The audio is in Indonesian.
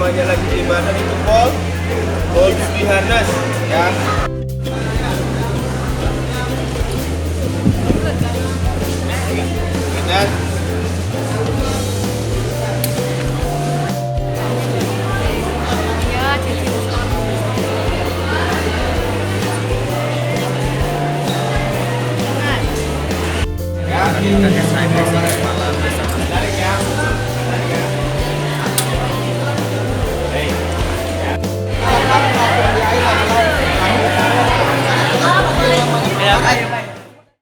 namanya lagi di mana itu Pol Beauty Harness ya. Dan kita tes drive sini malam